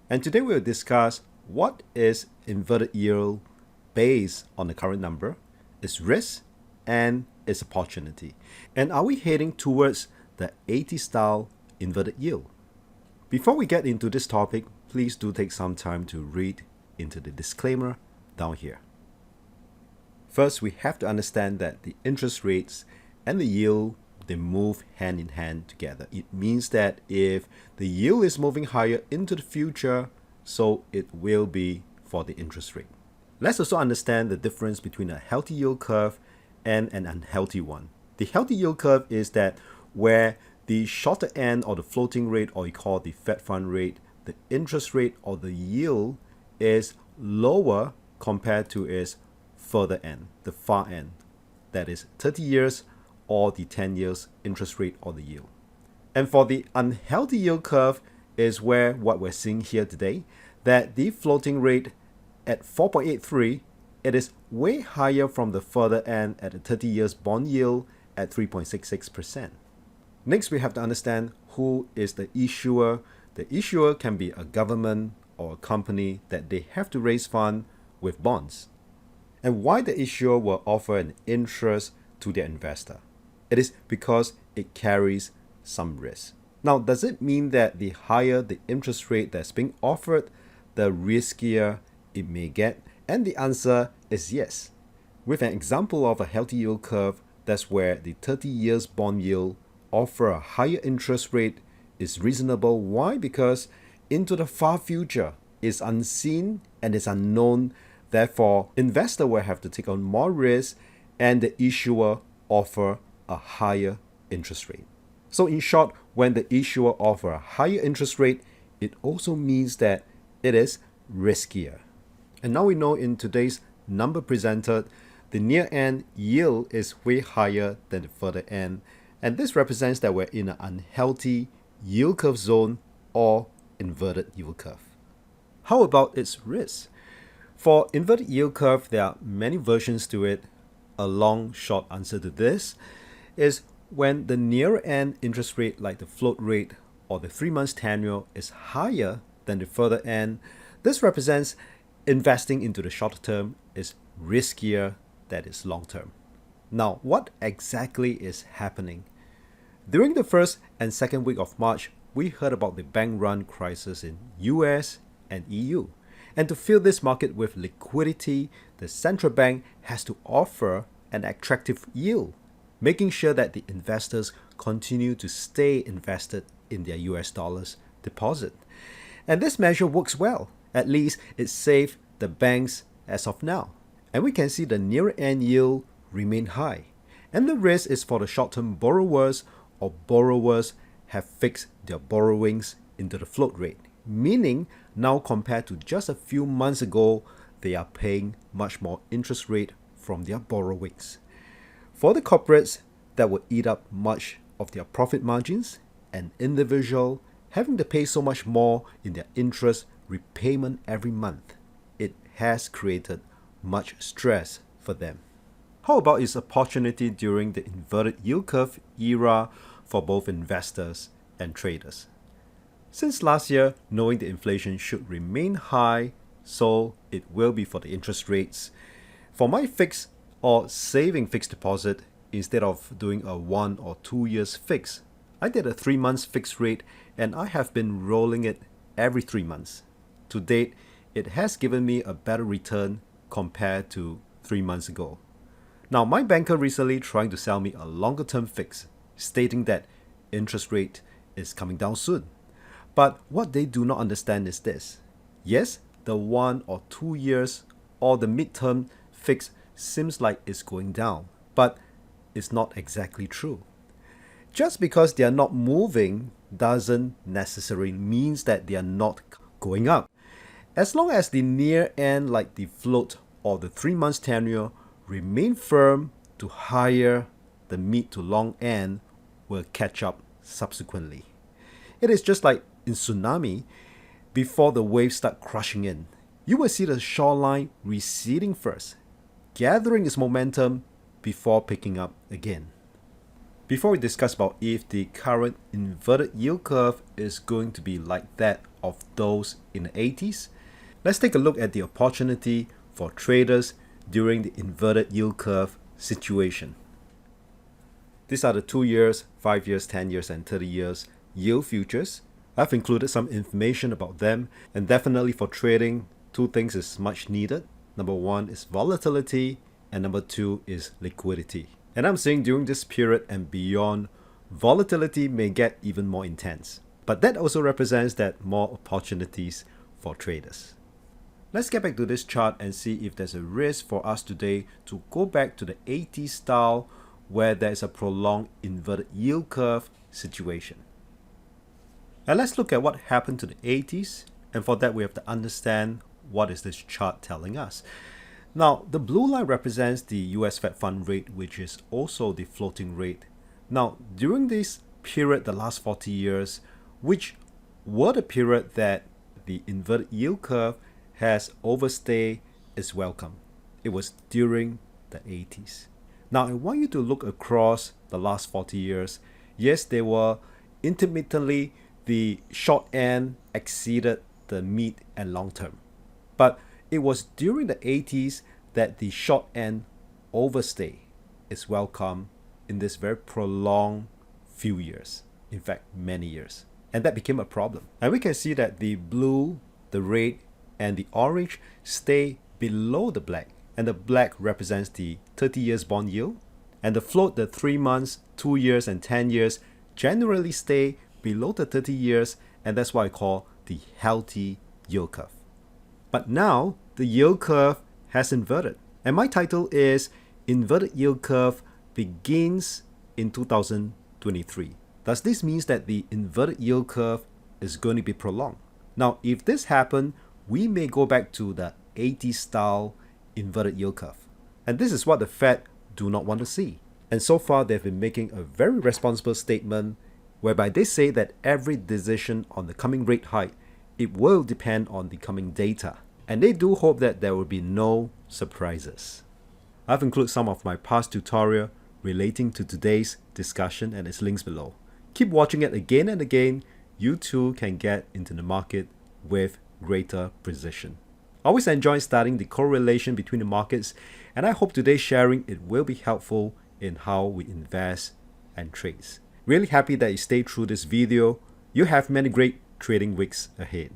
And today we'll discuss what is inverted yield based on the current number, its risk, and its opportunity. And are we heading towards the 80 style inverted yield? Before we get into this topic, please do take some time to read into the disclaimer down here. First, we have to understand that the interest rates and the yield, they move hand in hand together. It means that if the yield is moving higher into the future, so it will be for the interest rate. Let's also understand the difference between a healthy yield curve and an unhealthy one. The healthy yield curve is that where the shorter end or the floating rate, or you call the Fed fund rate, the interest rate or the yield is lower compared to its further end, the far end. That is 30 years or the 10 years interest rate or the yield. And for the unhealthy yield curve is where what we're seeing here today, that the floating rate at 4.83, it is way higher from the further end at the 30 years bond yield at 3.66%. Next, we have to understand who is the issuer. The issuer can be a government or a company that they have to raise funds with bonds. And why the issuer will offer an interest to their investor? It is because it carries some risk. Now, does it mean that the higher the interest rate that's being offered, the riskier it may get? And the answer is yes. With an example of a healthy yield curve, that's where the 30 years bond yield offer a higher interest rate is reasonable. Why? Because into the far future is unseen and is unknown. Therefore, investor will have to take on more risk and the issuer offer a higher interest rate. So in short, when the issuer offer a higher interest rate, it also means that it is riskier. And now we know in today's number presented, the near end yield is way higher than the further end. And this represents that we're in an unhealthy yield curve zone or inverted yield curve. How about its risk? For inverted yield curve, there are many versions to it. A long, short answer to this is when the near end interest rate, like the float rate or the 3 months tenure, is higher than the further end. This represents investing into the short term is riskier than its long term. Now, what exactly is happening? During the first and second week of March, we heard about the bank run crisis in US and EU. And to fill this market with liquidity, the central bank has to offer an attractive yield, making sure that the investors continue to stay invested in their US dollars deposit. And this measure works well. At least it saved the banks as of now. And we can see the near end yield remain high. And the risk is for the short-term borrowers or borrowers have fixed their borrowings into the float rate, meaning now compared to just a few months ago, they are paying much more interest rate from their borrowings. For the corporates, that will eat up much of their profit margins, and individual having to pay so much more in their interest repayment every month, it has created much stress for them. How about its opportunity during the inverted yield curve era for both investors and traders? Since last year, knowing the inflation should remain high, so it will be for the interest rates. For my fixed or saving fixed deposit, instead of doing a 1 or 2 years fix, I did a 3 months fixed rate and I have been rolling it every 3 months. To date, it has given me a better return compared to 3 months ago. Now, my banker recently trying to sell me a longer term fix, stating that interest rate is coming down soon. But what they do not understand is this. Yes, the 1 or 2 years or the midterm fix seems like it's going down, but it's not exactly true. Just because they are not moving doesn't necessarily mean that they are not going up. As long as the near end, like the float or the 3 months tenure, remain firm to higher, the mid to long end will catch up subsequently. It is just like in tsunami, before the waves start crushing in, you will see the shoreline receding first, gathering its momentum before picking up again. Before we discuss about if the current inverted yield curve is going to be like that of those in the 80s. Let's take a look at the opportunity for traders during the inverted yield curve situation. These are the 2 years, 5 years, 10 years, and 30 years yield futures. I've included some information about them, and definitely for trading, two things is much needed. Number one is volatility, and number two is liquidity. And I'm saying during this period and beyond, volatility may get even more intense. But that also represents that more opportunities for traders. Let's get back to this chart and see if there's a risk for us today to go back to the 80s style where there is a prolonged inverted yield curve situation. And let's look at what happened to the 80s, and for that we have to understand what is this chart telling us. Now, the blue line represents the US Fed Fund rate, which is also the floating rate. Now, during this period, the last 40 years, which were the period that the inverted yield curve has overstayed its welcome. It was during the 80s. Now, I want you to look across the last 40 years. Yes, they were intermittently the short end exceeded the mid and long term. But it was during the 80s that the short end overstay its welcome in this very prolonged few years. In fact, many years. And that became a problem. And we can see that the blue, the red, and the orange stay below the black. And the black represents the 30 years bond yield. And the float, the 3 months, 2 years, and 10 years generally stay below the 30 years, and that's what I call the healthy yield curve. But now the yield curve has inverted, and my title is Inverted Yield Curve Begins in 2023. Does this mean that the inverted yield curve is going to be prolonged? Now, if this happens, we may go back to the 80s style inverted yield curve, and this is what the Fed do not want to see. And so far, they've been making a very responsible statement whereby they say that every decision on the coming rate hike, it will depend on the coming data. And they do hope that there will be no surprises. I've included some of my past tutorial relating to today's discussion and its links below. Keep watching it again and again. You too can get into the market with greater precision. I always enjoy studying the correlation between the markets, and I hope today's sharing it will be helpful in how we invest and trade. Really happy that you stayed through this video. You have many great trading weeks ahead.